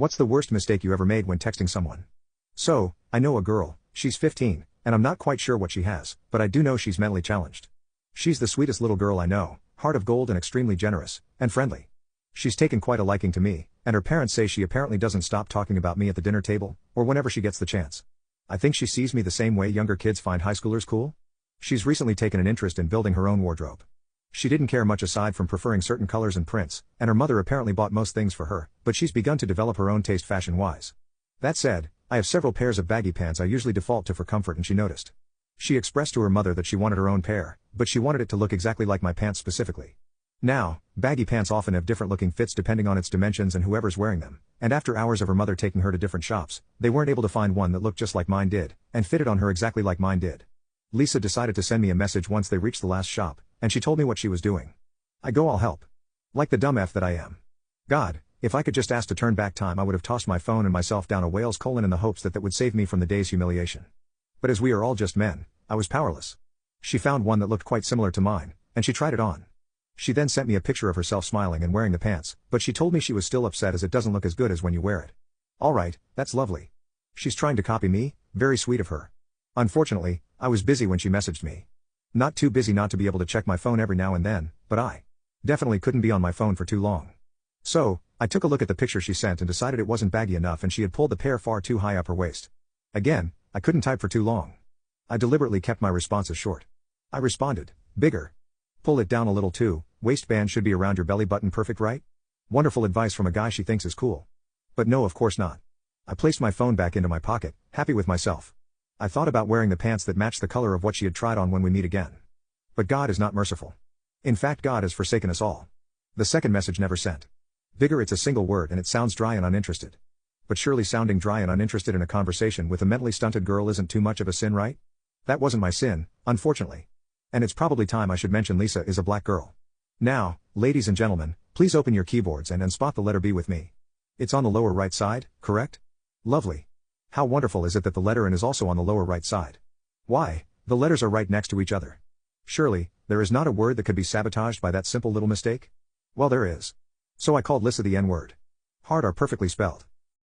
What's the worst mistake you ever made when texting someone? So, I know a girl, she's 15, and I'm not quite sure what she has, but I do know she's mentally challenged. She's the sweetest little girl I know, heart of gold and extremely generous, and friendly. She's taken quite a liking to me, and her parents say she apparently doesn't stop talking about me at the dinner table, or whenever she gets the chance. I think she sees me the same way younger kids find high schoolers cool. She's recently taken an interest in building her own wardrobe. She didn't care much aside from preferring certain colors and prints, and her mother apparently bought most things for her, but she's begun to develop her own taste fashion-wise. That said, I have several pairs of baggy pants I usually default to for comfort, and she noticed. She expressed to her mother that she wanted her own pair, but she wanted it to look exactly like my pants specifically. Now, baggy pants often have different looking fits depending on its dimensions and whoever's wearing them, and after hours of her mother taking her to different shops, they weren't able to find one that looked just like mine did, and fitted on her exactly like mine did. Lisa decided to send me a message once they reached the last shop, and she told me what she was doing. I go, I'll help. Like the dumb F that I am. God, if I could just ask to turn back time, I would have tossed my phone and myself down a whale's colon in the hopes that would save me from the day's humiliation. But as we are all just men, I was powerless. She found one that looked quite similar to mine, and she tried it on. She then sent me a picture of herself smiling and wearing the pants, but she told me she was still upset as it doesn't look as good as when you wear it. Alright, that's lovely. She's trying to copy me, very sweet of her. Unfortunately, I was busy when she messaged me. Not too busy not to be able to check my phone every now and then, but I definitely couldn't be on my phone for too long. So, I took a look at the picture she sent and decided it wasn't baggy enough and she had pulled the pair far too high up her waist. Again, I couldn't type for too long. I deliberately kept my responses short. I responded, bigger. Pull it down a little too, waistband should be around your belly button, perfect, right? Wonderful advice from a guy she thinks is cool. But no, of course not. I placed my phone back into my pocket, happy with myself. I thought about wearing the pants that matched the color of what she had tried on when we meet again. But God is not merciful. In fact, God has forsaken us all. The second message never sent. Bigger, it's a single word and it sounds dry and uninterested. But surely sounding dry and uninterested in a conversation with a mentally stunted girl isn't too much of a sin, right? That wasn't my sin, unfortunately. And it's probably time I should mention Lisa is a black girl. Now, ladies and gentlemen, please open your keyboards and spot the letter B with me. It's on the lower right side, correct? Lovely. How wonderful is it that the letter N is also on the lower right side? Why, the letters are right next to each other. Surely, there is not a word that could be sabotaged by that simple little mistake? Well, there is. So I called Lisa the N-word. Hard are perfectly spelled.